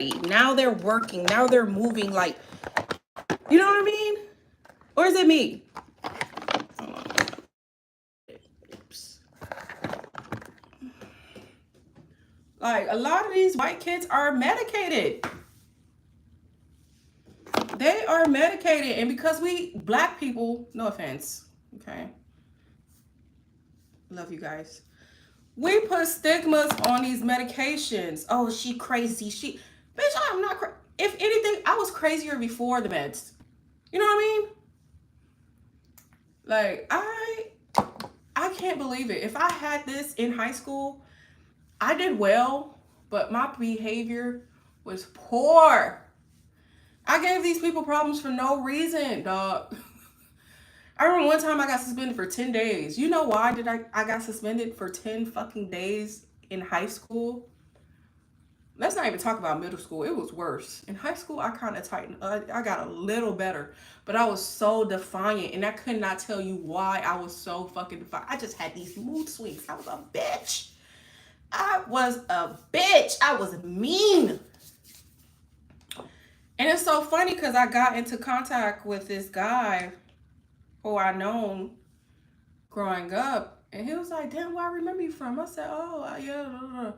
Now they're working. Now they're moving. Like, you know what I mean? Or is it me? Oops. Like, a lot of these white kids are medicated. They are medicated. And because we, black people, no offense, okay? Love you guys. We put stigmas on these medications. Oh, she crazy. Bitch, I'm not crazy. If anything, I was crazier before the meds. You know what I mean? Like, I can't believe it. If I had this in high school, I did well, but my behavior was poor. I gave these people problems for no reason, dog. I remember one time I got suspended for 10 days. You know why I got suspended for 10 fucking days in high school? Let's not even talk about middle school. It was worse. In high school, I kind of tightened. I got a little better, but I was so defiant, and I could not tell you why I was so fucking defiant. I just had these mood swings. I was a bitch. I was a bitch. I was mean. And it's so funny because I got into contact with this guy who I known growing up, and he was like, "Damn, where I remember you from?" I said, "Oh, yeah."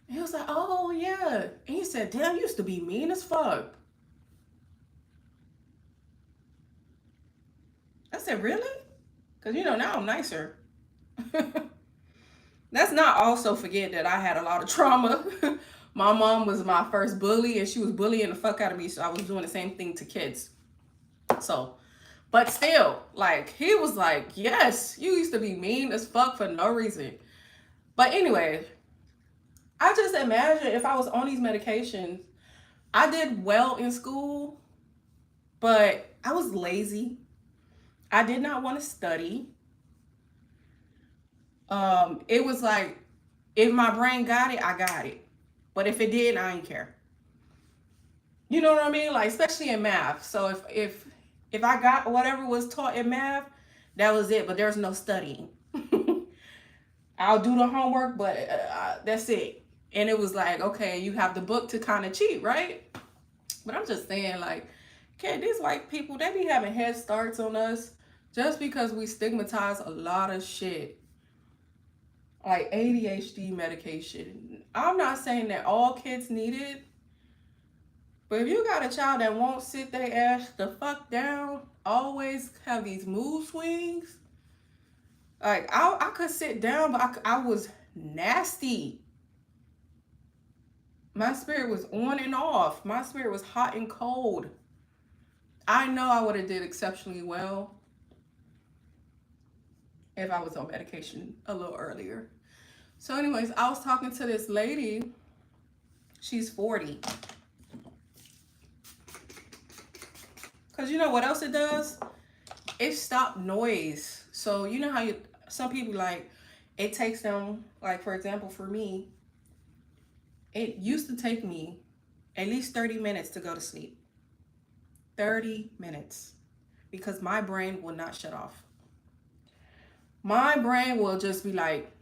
And he was like, "Oh, yeah." And he said, "Damn, you used to be mean as fuck." I said, "Really?" Because, now I'm nicer. Let's not also forget that I had a lot of trauma. My mom was my first bully, and she was bullying the fuck out of me, so I was doing the same thing to kids. So, but still, like, he was like, "Yes, you used to be mean as fuck for no reason." But anyway, I just imagine if I was on these medications, I did well in school, but I was lazy. I did not want to study. It was like, if my brain got it, I got it. But if it didn't, I didn't care. You know what I mean? Like, especially in math. So if I got whatever was taught in math, that was it. But there's no studying. I'll do the homework, but that's it. And it was like, okay, you have the book to kind of cheat, right? But I'm just saying, like, okay, these white people, they be having head starts on us just because we stigmatize a lot of shit. Like ADHD medication. I'm not saying that all kids need it, but if you got a child that won't sit their ass the fuck down, always have these mood swings, like I could sit down, but I was nasty. My spirit was on and off. My spirit was hot and cold. I know I would have did exceptionally well if I was on medication a little earlier. So anyways, I was talking to this lady. She's 40. Because you know what else it does? It stopped noise. So you know how some people, like, it takes them, like, for example, for me, it used to take me at least 30 minutes to go to sleep. 30 minutes. Because my brain will not shut off. My brain will just be like,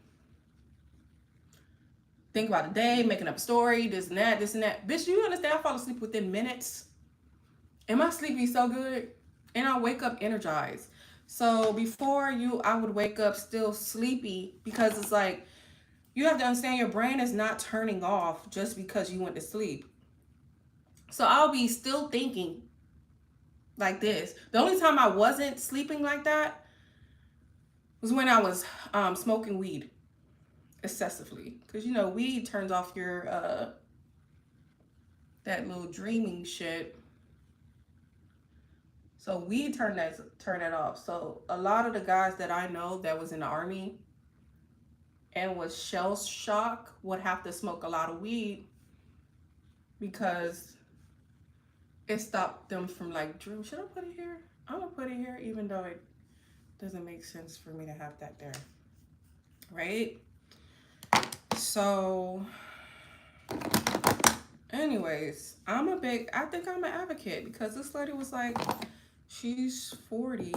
think about the day, making up a story, this and that, this and that. Bitch, you understand? I fall asleep within minutes. And my sleep be so good. And I wake up energized. So before I would wake up still sleepy, because it's like, you have to understand your brain is not turning off just because you went to sleep. So I'll be still thinking like this. The only time I wasn't sleeping like that was when I was smoking weed excessively. Because, weed turns off your, that little dreaming shit. So weed turn that off. So a lot of the guys that I know that was in the army and was shell shock would have to smoke a lot of weed because it stopped them from, like, dream. Should I put it here? I'm gonna put it here even though it doesn't make sense for me to have that there, right? So anyways, I think I'm an advocate because this lady was like, she's 40.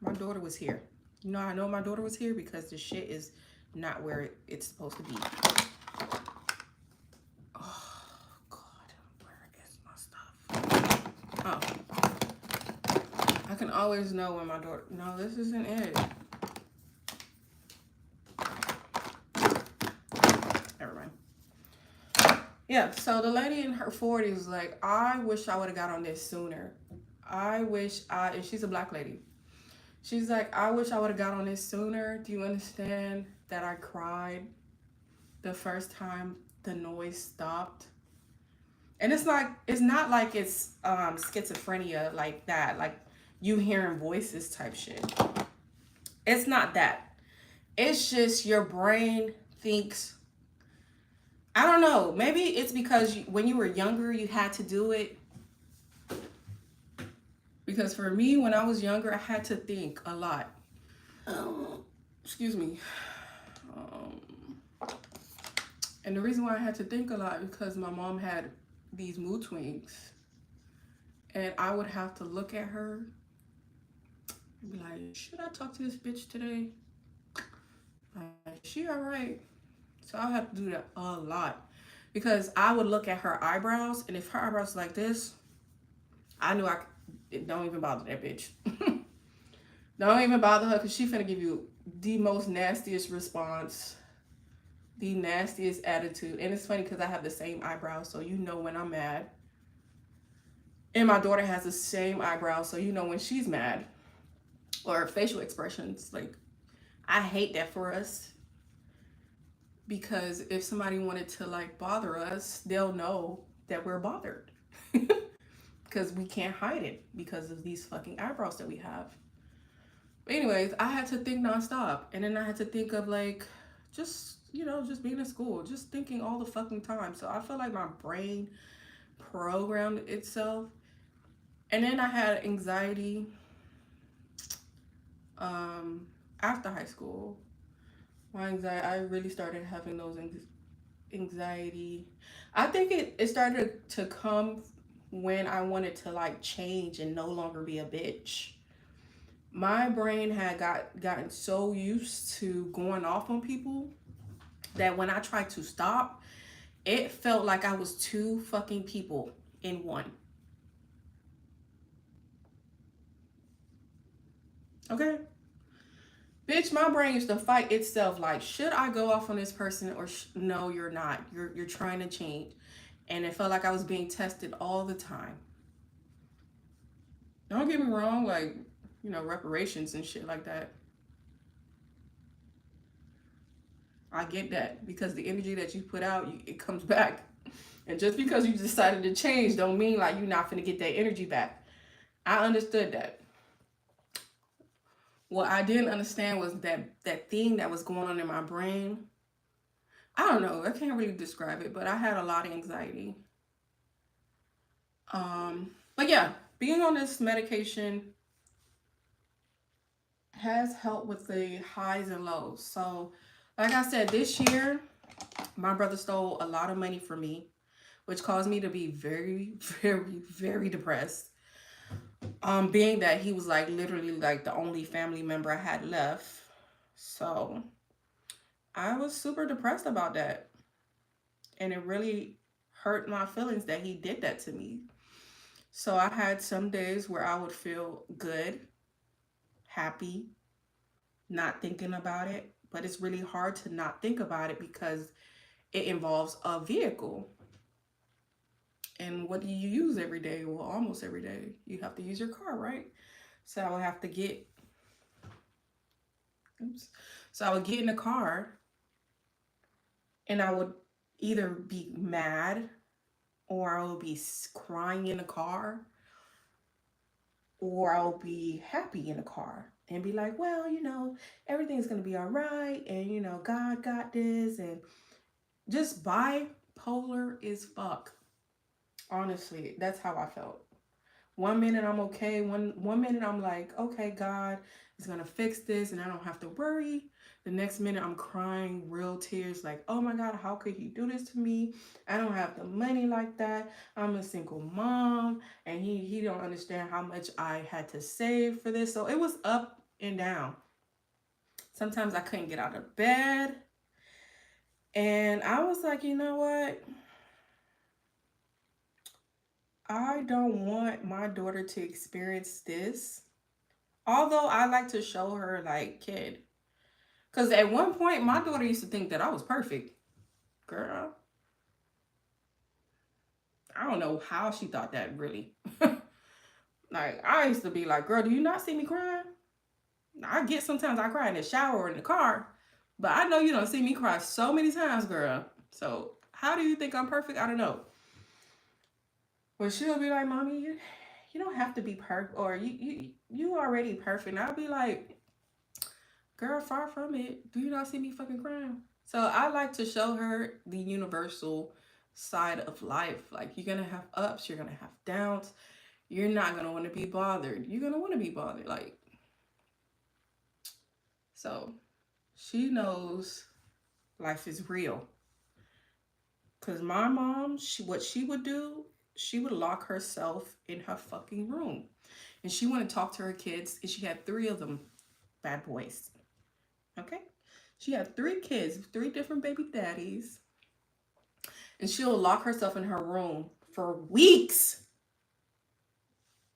My daughter was here. I know my daughter was here because the shit is not where it's supposed to be. Oh, God. Oh, I can always know when my daughter. No, this isn't it. Never mind. Yeah, so the lady in her 40s was like, I wish I would have got on this sooner. And she's a black lady. She's like, I wish I would have got on this sooner. Do you understand that I cried the first time the noise stopped? And it's not like it's schizophrenia like that, like you hearing voices type shit. It's not that. It's just your brain thinks, I don't know, maybe it's because when you were younger, you had to do it. Because for me, when I was younger, I had to think a lot. Excuse me. And the reason why I had to think a lot because my mom had these mood swings. And I would have to look at her and be like, should I talk to this bitch today? Like, is she all right? So I have to do that a lot. Because I would look at her eyebrows, and if her eyebrows like this, I knew don't even bother that bitch. Don't even bother her because she finna give you the most nastiest response, the nastiest attitude. And it's funny because I have the same eyebrows, so you know when I'm mad. And my daughter has the same eyebrows, so you know when she's mad. Or facial expressions. Like, I hate that for us. Because if somebody wanted to like bother us, they'll know that we're bothered. Because we can't hide it because of these fucking eyebrows that we have. But anyways, I had to think nonstop. And then I had to think of like, just being in school, just thinking all the fucking time. So I feel like my brain programmed itself. And then I had anxiety after high school. My anxiety, I really started having those anxiety. I think it started to come when I wanted to like change and no longer be a bitch. My brain had gotten so used to going off on people that when I tried to stop, it felt like I was two fucking people in one. Okay? Bitch, my brain used to fight itself like, should I go off on this person or no, you're not. You're trying to change. And it felt like I was being tested all the time. Don't get me wrong, like, reparations and shit like that. I get that because the energy that you put out, it comes back. And just because you decided to change don't mean like you're not gonna get that energy back. I understood that. What I didn't understand was that thing that was going on in my brain. I don't know. I can't really describe it, but I had a lot of anxiety. But yeah, being on this medication has helped with the highs and lows. So, like I said, this year, my brother stole a lot of money from me, which caused me to be very, very, very depressed. Being that he was like literally like the only family member I had left. So I was super depressed about that. And it really hurt my feelings that he did that to me. So I had some days where I would feel good, happy, not thinking about it. But it's really hard to not think about it because it involves a vehicle. And what do you use every day? Well, almost every day. You have to use your car, right? So I would have to get, So I would get in the car and I would either be mad or I would be crying in the car or I'll be happy in the car and be like, well, everything's going to be all right. And, God got this. And just bipolar as fuck. Honestly, that's how I felt. One minute I'm okay. One minute I'm like, okay, God is going to fix this and I don't have to worry. The next minute I'm crying real tears like, oh my God, how could he do this to me? I don't have the money like that. I'm a single mom and he don't understand how much I had to save for this. So it was up and down. Sometimes I couldn't get out of bed. And I was like, you know what? I don't want my daughter to experience this. Although I like to show her, like, kid. Because at one point, my daughter used to think that I was perfect. Girl, I don't know how she thought that, really. Like, I used to be like, girl, do you not see me crying? I get sometimes I cry in the shower or in the car. But I know you don't see me cry so many times, girl. So, how do you think I'm perfect? I don't know. But she'll be like, Mommy, you don't have to be perfect. Or you already perfect. And I'll be like, girl, far from it. Do you not see me fucking crying? So I like to show her the universal side of life. Like, you're gonna have ups, you're gonna have downs. You're not gonna want to be bothered. You're gonna want to be bothered. Like, so she knows life is real. Cause my mom, what she would do, she would lock herself in her fucking room, and she wouldn't talk to her kids. And she had three of them, bad boys. Okay, she had three kids, three different baby daddies, and she'll lock herself in her room for weeks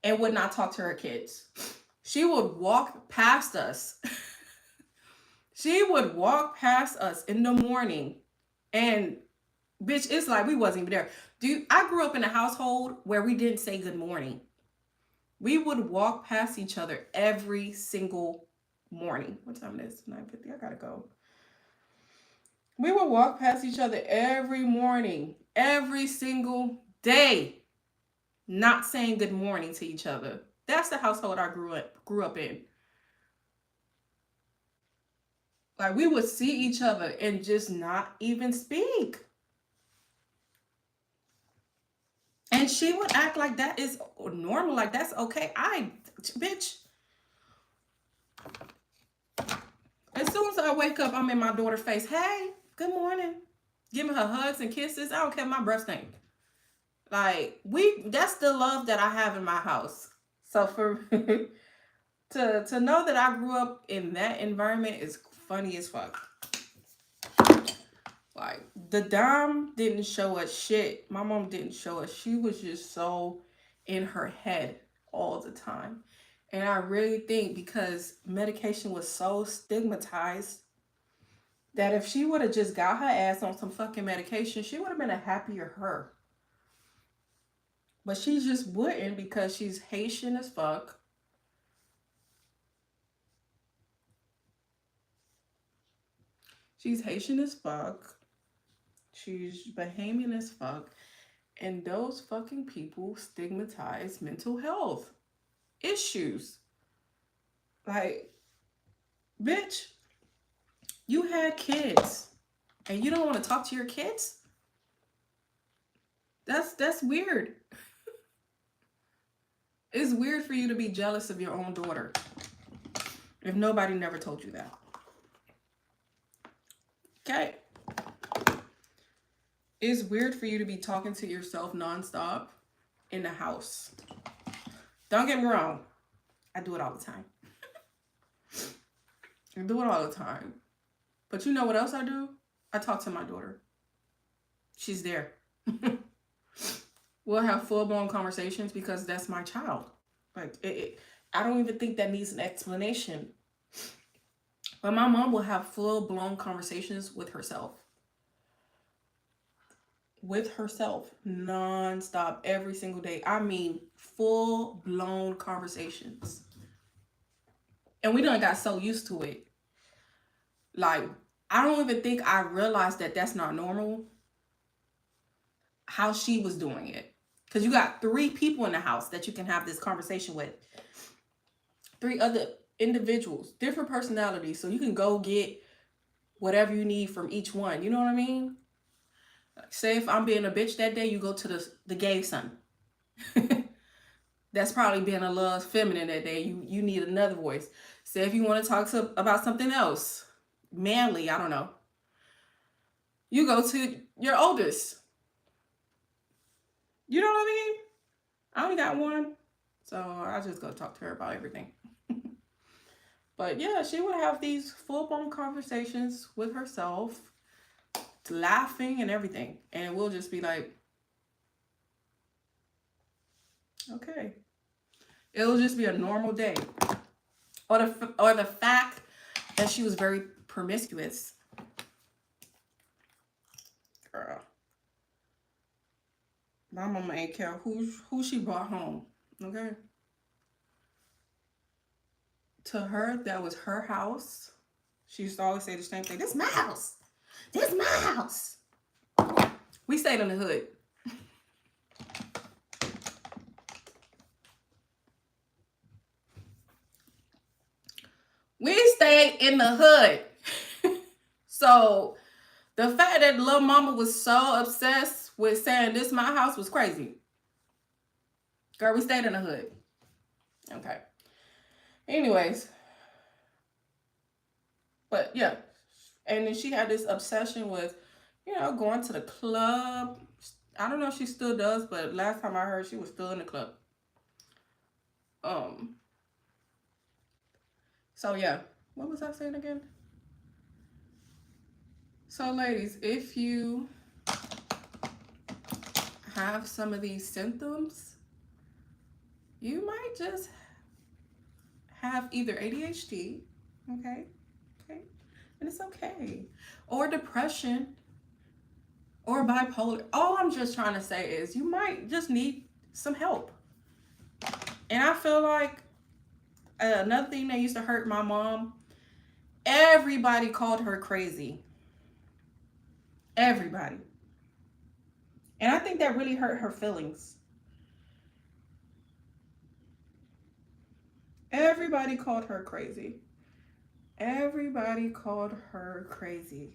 and would not talk to her kids. She would walk past us. She would walk past us in the morning, and bitch, it's like we wasn't even there. I grew up in a household where we didn't say good morning. We would walk past each other every single morning. What time is it? 9:50. I gotta go. We would walk past each other every morning, every single day, not saying good morning to each other. That's the household I grew up in. Like, we would see each other and just not even speak. And she would act like that is normal, like that's okay. Bitch, as soon as I wake up, I'm in my daughter's face. Hey, good morning. Giving her hugs and kisses. I don't care if my breath stink. Like, that's the love that I have in my house. So for to know that I grew up in that environment is funny as fuck. Like, the dom didn't show us shit. My mom didn't show us. She was just so in her head all the time. And I really think because medication was so stigmatized that if she would have just got her ass on some fucking medication, she would have been a happier her. But she just wouldn't, because she's Haitian as fuck. She's Haitian as fuck. She's Bahamian as fuck. And those fucking people stigmatize mental health issues. Like, bitch, you had kids and you don't want to talk to your kids? That's weird. It's weird for you to be jealous of your own daughter if nobody never told you that. Okay? It's weird for you to be talking to yourself nonstop in the house. Don't get me wrong. I do it all the time. I do it all the time. But you know what else I do? I talk to my daughter. She's there. We'll have full-blown conversations because that's my child. Like, I don't even think that needs an explanation. But my mom will have full-blown conversations with herself. With herself, non-stop, every single day. I mean, full-blown conversations. And we done got so used to it. Like, I don't even think I realized that that's not normal, how she was doing it. Because you got three people in the house that you can have this conversation with. Three other individuals, different personalities. So you can go get whatever you need from each one. You know what I mean? Like, say if I'm being a bitch that day, you go to the gay son. That's probably being a little feminine that day. You need another voice. Say if you want to talk about something else, manly, I don't know, you go to your oldest. You know what I mean? I only got one, so I just go talk to her about everything. But yeah, she would have these full-blown conversations with herself, laughing and everything. And we'll just be like, Okay. It'll just be a normal day. Or the fact that she was very promiscuous. Girl, my mama ain't care who she brought home. Okay. To her, that was her house. She used to always say the same thing. This is my house. This is my house. We stayed in the hood. We stayed in the hood. So the fact that little mama was so obsessed with saying this my house was crazy. Girl, we stayed in the hood. Okay. Anyways, but yeah. And then she had this obsession with, going to the club. I don't know if she still does, but last time I heard she was still in the club. So yeah. What was I saying again? So ladies, if you have some of these symptoms, you might just have either ADHD, okay, and it's okay, or depression, or bipolar. All I'm just trying to say is you might just need some help. And I feel like another thing that used to hurt my mom, everybody called her crazy. Everybody. And I think that really hurt her feelings. Everybody called her crazy. Everybody called her crazy.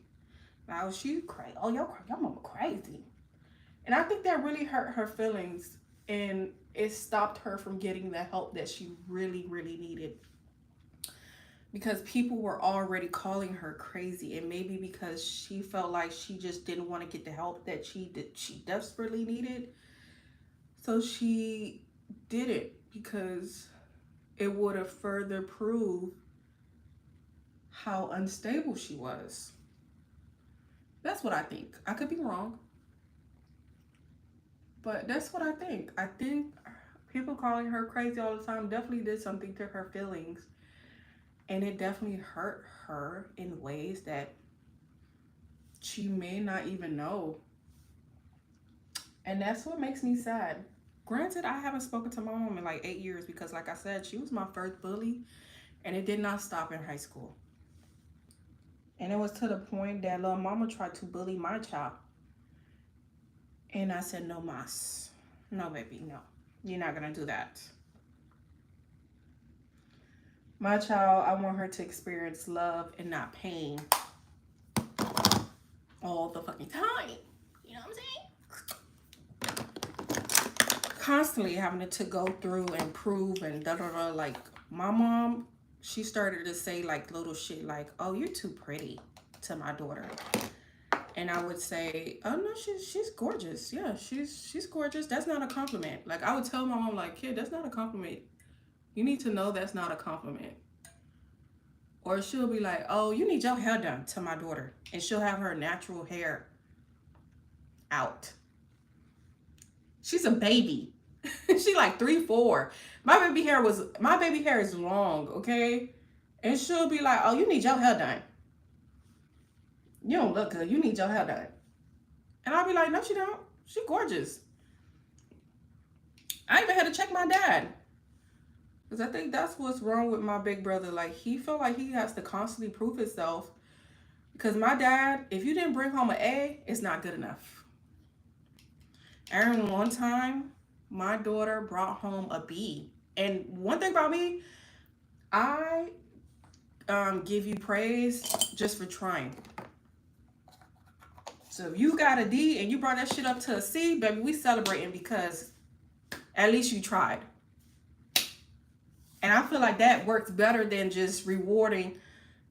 Now she crazy. Oh, your mama crazy. And I think that really hurt her feelings, and it stopped her from getting the help that she really, really needed. Because people were already calling her crazy, and maybe because she felt like she just didn't want to get the help that she desperately needed. So she did it because it would have further proved how unstable she was. That's what I think. I could be wrong, but that's what I think. I think people calling her crazy all the time definitely did something to her feelings, and it definitely hurt her in ways that she may not even know. And that's what makes me sad. Granted, I haven't spoken to my mom in like 8 years because, like I said, she was my first bully, and it did not stop in high school. And it was to the point that little mama tried to bully my child. And I said, no, mas. No, baby, no. You're not going to do that. My child, I want her to experience love and not pain all the fucking time. You know what I'm saying? Constantly having to go through and prove and da-da-da. Like, my mom, she started to say like little shit like, oh, you're too pretty to my daughter. And I would say, oh no, she's gorgeous. Yeah, she's gorgeous. That's not a compliment. Like, I would tell my mom, like, kid, that's not a compliment. You need to know that's not a compliment. Or she'll be like, oh, you need your hair done to my daughter. And she'll have her natural hair out. She's a baby. She like 3, 4. My baby hair is long, okay? And she'll be like, oh, you need your hair done. You don't look good. You need your hair done. And I'll be like, no, she don't. She gorgeous. I even had to check my dad. Because I think that's what's wrong with my big brother. Like, he felt like he has to constantly prove himself. Because my dad, if you didn't bring home an A, it's not good enough. And one time, my daughter brought home a B. And one thing about me, I give you praise just for trying. So if you got a D and you brought that shit up to a C, baby, we celebrating because at least you tried. And I feel like that works better than just rewarding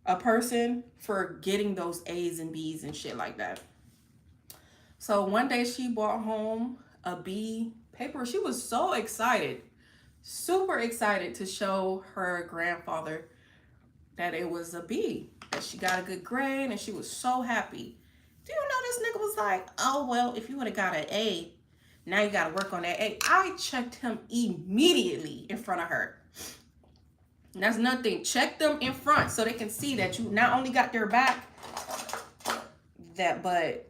a person for getting those A's and B's and shit like that. So one day she brought home a B paper. She was so excited, super excited to show her grandfather that it was a B, that she got a good grade, and she was so happy. Do you know this nigga was like, oh, well, if you would have got an A, Now you got to work on that A. I checked him immediately in front of her. And that's nothing. Check them in front so they can see that you not only got their back, but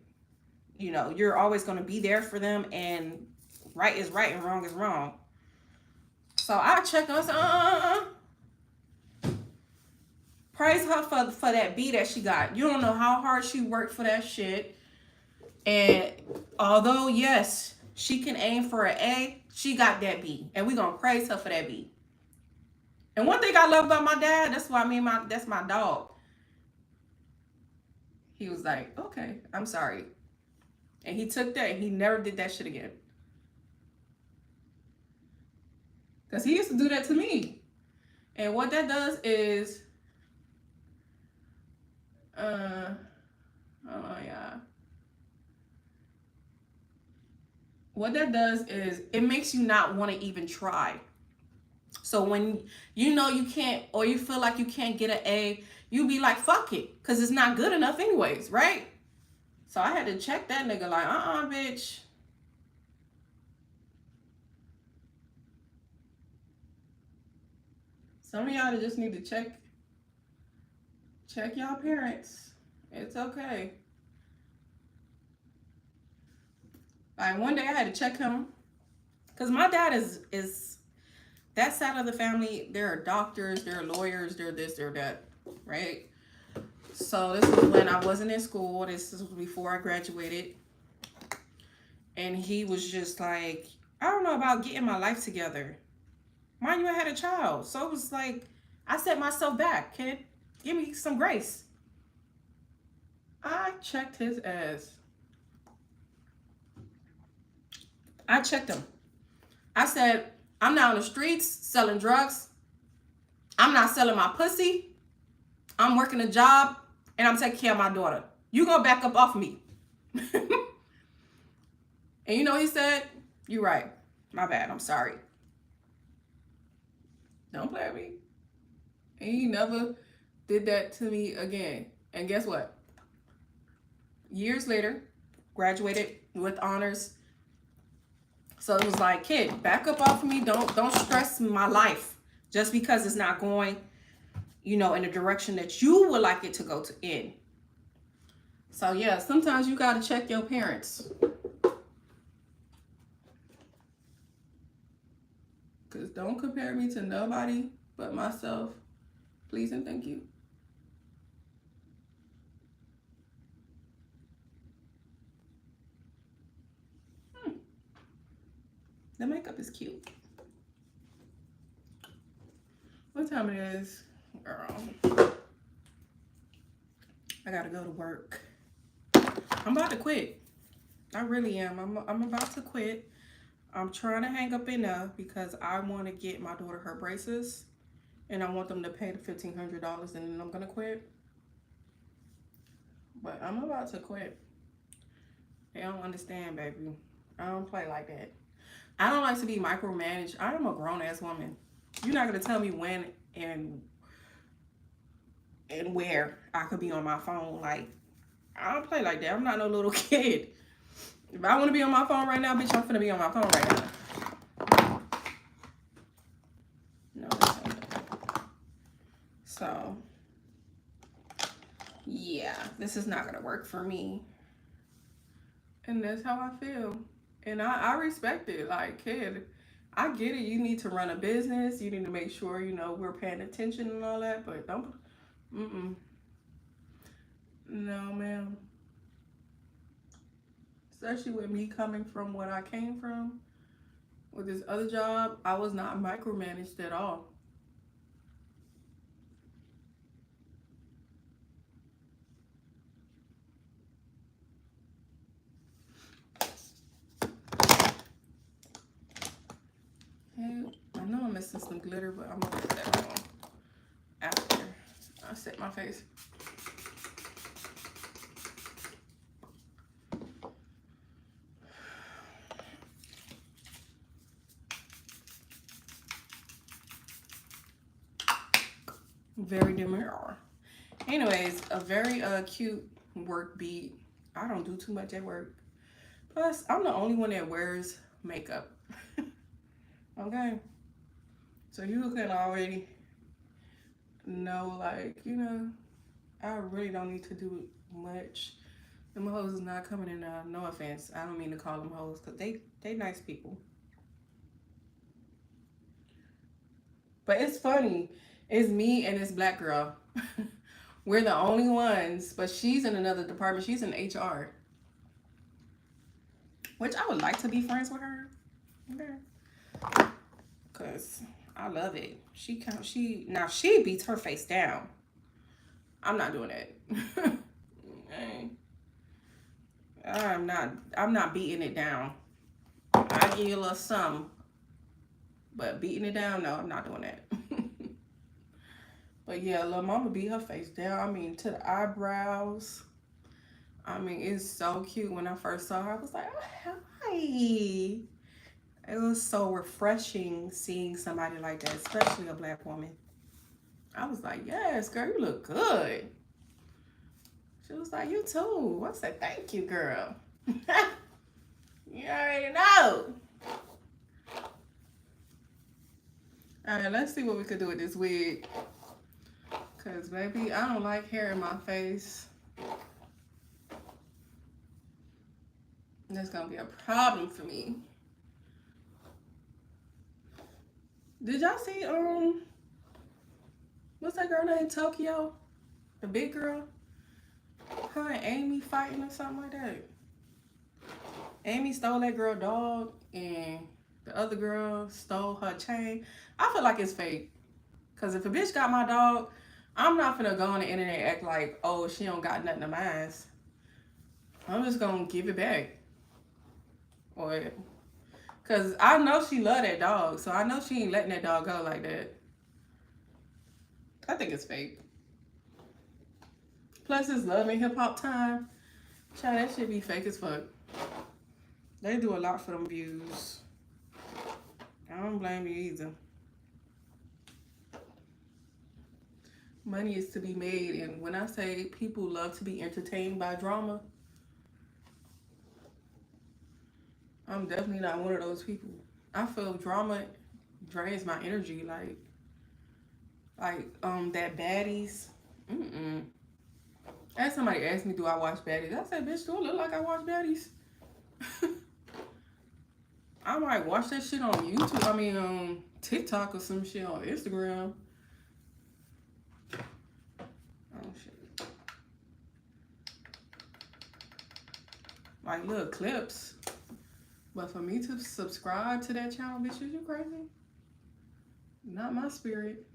you know, you're always going to be there for them, and right is right and wrong is wrong. So I checked them. I said, praise her for that B that she got. You don't know how hard she worked for that shit. And although, yes, she can aim for an A, she got that B. And we're going to praise her for that B. And one thing I love about my dad, that's my dog. He was like, okay, I'm sorry. And he took that and he never did that shit again. Because he used to do that to me. And what that does is, what that does is it makes you not want to even try. So when you know you can't, or you feel like you can't get an A, you be like, fuck it, because it's not good enough anyways, right? So I had to check that nigga like, bitch. Some of y'all just need to check y'all parents. It's okay. Like one day I had to check him, because my dad is that side of the family. There are doctors, there are lawyers, they're this, they're that, right? So this was when I wasn't in school. This was before I graduated. And he was just like, I don't know about getting my life together. Mind you, I had a child. So it was like, I set myself back, kid. Give me some grace. I checked his ass. I checked him. I said, I'm not on the streets selling drugs. I'm not selling my pussy. I'm working a job and I'm taking care of my daughter. You gonna back up off me. And you know he said, you're right. My bad. I'm sorry. Don't play with me. And he never did that to me again. And guess what? Years later, graduated with honors. So it was like, kid, back up off of me. Don't stress my life just because it's not going, you know, in the direction that you would like it to go in. So yeah, sometimes you gotta check your parents. Because don't compare me to nobody but myself. Please and thank you. The makeup is cute. What time it is? Girl. I gotta go to work. I'm about to quit. I really am. I'm about to quit. I'm trying to hang up enough because I want to get my daughter her braces, and I want them to pay the $1,500, and then I'm gonna quit. But I'm about to quit. They don't understand, baby. I don't play like that. I don't like to be micromanaged. I am a grown-ass woman. You're not gonna tell me when and where I could be on my phone. Like, I don't play like that. I'm not no little kid. If I want to be on my phone right now, bitch, I'm finna be on my phone right now. No, so, yeah, this is not gonna work for me. And that's how I feel. And I respect it. Like, kid, I get it. You need to run a business. You need to make sure, you know, we're paying attention and all that. But don't, no, ma'am. Especially with me coming from what I came from, with this other job, I was not micromanaged at all. Hey, I know I'm missing some glitter, but I'm gonna put that on after I set my face. Very demure. Anyways, a very cute work beat. I don't do too much at work. Plus, I'm the only one that wears makeup. Okay? So you can already know, like, I really don't need to do much. Them hoes is not coming in. No offense. I don't mean to call them hoes because they nice people. But it's funny. It's me and this black girl. We're the only ones, but she's in another department. She's in HR, which I would like to be friends with her. Okay. Cause I love it. She beats her face down. I'm not doing that. I'm not beating it down. I give you a little something. But beating it down, no, I'm not doing that. But yeah, little mama beat her face down. I mean, to the eyebrows. I mean, it's so cute. When I first saw her, I was like, oh, hi. It was so refreshing seeing somebody like that, especially a black woman. I was like, yes, girl, you look good. She was like, you too. I said, thank you, girl. You already know. All right, let's see what we could do with this wig. Because, baby, I don't like hair in my face. That's going to be a problem for me. Did y'all see, what's that girl named Tokyo? The big girl? Her and Amy fighting or something like that. Amy stole that girl dog and the other girl stole her chain. I feel like it's fake. Because if a bitch got my dog, I'm not finna go on the internet and act like, oh, she don't got nothing of mine. I'm just gonna give it back. Or, because I know she love that dog. So I know she ain't letting that dog go like that. I think it's fake. Plus, it's Love and Hip Hop time. Child, that shit be fake as fuck. They do a lot for them views. I don't blame you either. Money is to be made, and when I say people love to be entertained by drama, I'm definitely not one of those people. I feel drama drains my energy, like that baddies. As somebody asked me, do I watch baddies? I said, bitch, do I look like I watch baddies? I might watch that shit on YouTube. I mean, on TikTok or some shit on Instagram. Oh, shit. Like little clips. But for me to subscribe to that channel, bitch, is you crazy? Not my spirit.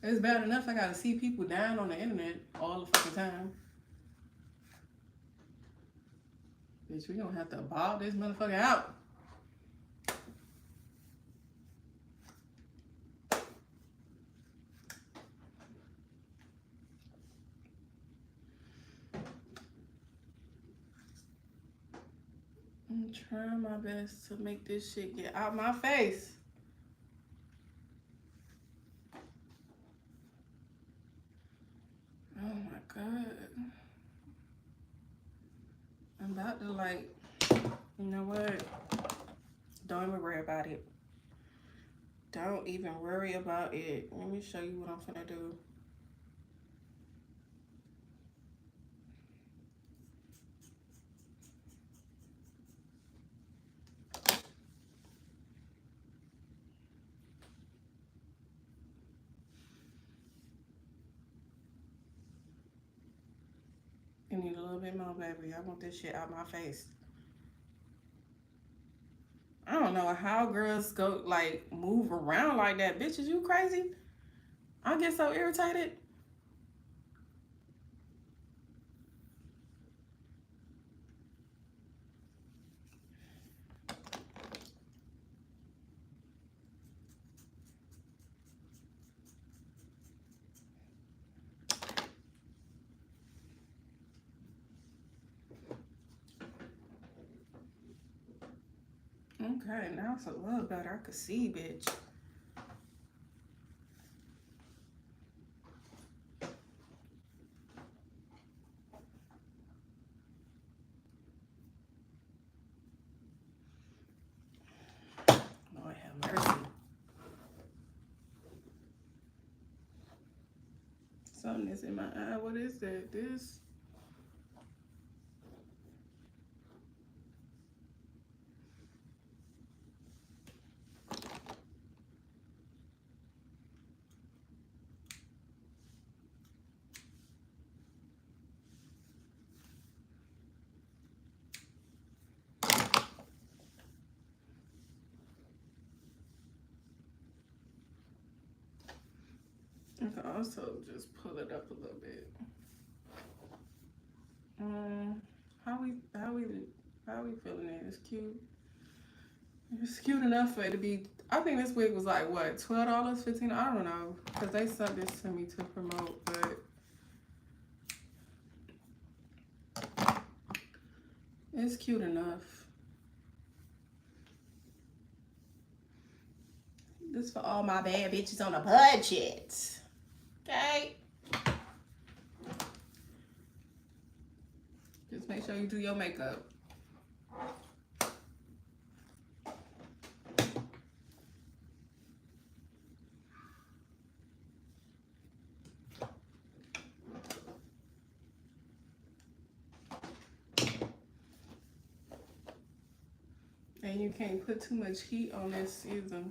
It's bad enough I gotta see people dying on the internet all the fucking time. Bitch, we gonna have to bob this motherfucker out. I'm trying my best to make this shit get out my face. Oh my God. I'm about to you know what? Don't even worry about it. Don't even worry about it. Let me show you what I'm finna do. You need a little bit more, baby. I want this shit out my face. I don't know how girls go, move around like that. Bitch, is you crazy? I get so irritated. Okay, now it's a little better. I could see, bitch. numbness in my eye. What is that? This? I can also just pull it up a little bit. How we feeling it? It's cute. It's cute enough for it to be. I think this wig was like what, $12, $15? I don't know, because they sent this to me to promote, but it's cute enough. This for all my bad bitches on a budget. Okay. Just make sure you do your makeup. And you can't put too much heat on this either.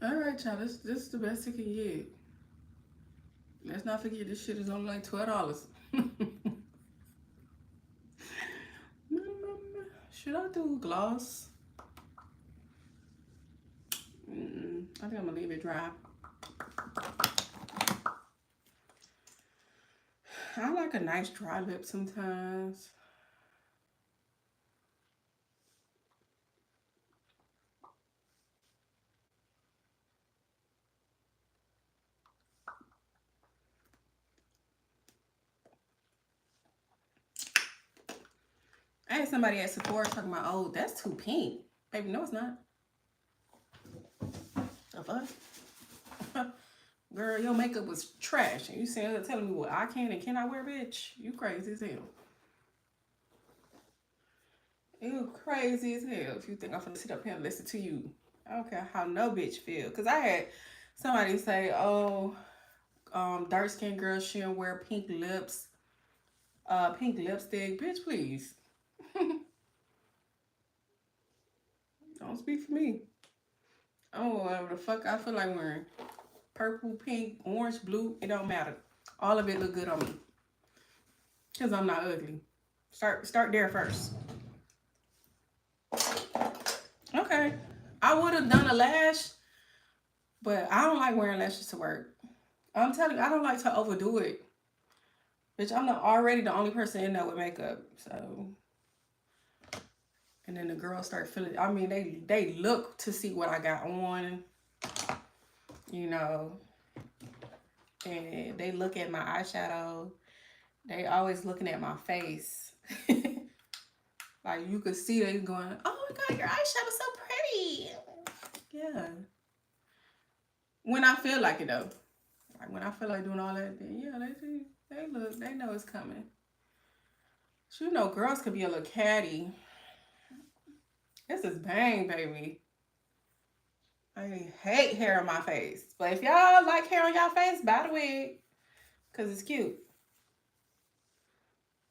Alright, y'all, this is the best it can get. Let's not forget this shit is only like $12. Should I do gloss? I think I'm gonna leave it dry. I like a nice dry lip sometimes. I had somebody at Sephora talking about, oh, that's too pink. Baby, no, it's not. The fuck? Girl, your makeup was trash. And you sitting there telling me what I can and cannot wear, bitch. You crazy as hell. You crazy as hell if you think I'm gonna sit up here and listen to you. I don't care how no bitch feel. Because I had somebody say, oh, dark-skinned girls shouldn't wear pink lips. Pink lipstick. Bitch, please. Don't speak for me. Oh, whatever the fuck I feel like wearing. Purple, pink, orange, blue, it don't matter. All of it look good on me. Because I'm not ugly. Start there first. Okay. I would have done a lash, but I don't like wearing lashes to work. I'm telling you, I don't like to overdo it. Bitch, I'm already the only person in there with makeup. So, and then the girls start feeling, I mean, they look to see what I got on, you know, and they look at my eyeshadow. They always looking at my face. Like, you could see they going, oh my God, your eyeshadow's so pretty. Yeah. When I feel like it, though. Like, when I feel like doing all that, then yeah, they look, they know it's coming. So, you know, girls could be a little catty. This is bang, baby. I hate hair on my face. But if y'all like hair on y'all face, buy the wig. Because it's cute.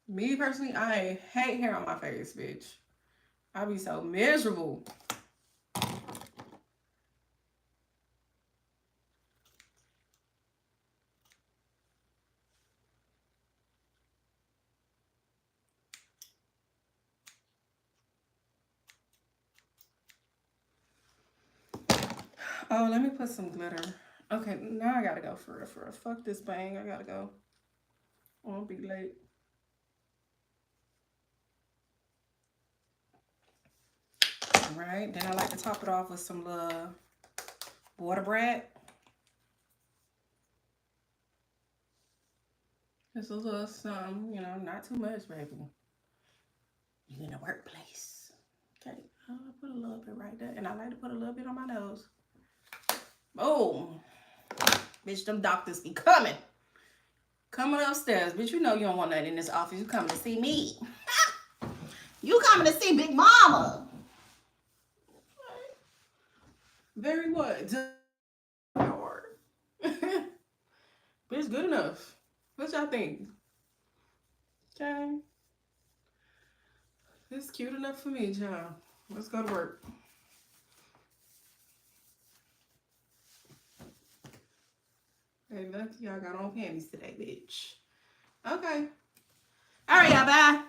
Me, personally, I hate hair on my face, bitch. I be so miserable. Oh, let me put some glitter. Okay, now I gotta go for real. Fuck this bang. I gotta go. I won't be late. Alright, then I like to top it off with some little water bread. Just a little something, you know, not too much, baby. You in a workplace. Okay. put a little bit right there. And I like to put a little bit on my nose. Boom. Bitch, them doctors be coming. Coming upstairs. Bitch, you know you don't want nothing in this office. You coming to see me. You coming to see Big Mama. Very what? Bitch, good enough. What y'all think? Okay. It's cute enough for me, child. Let's go to work. Hey, lucky y'all got on panties today, bitch. Okay. All right, y'all. Bye.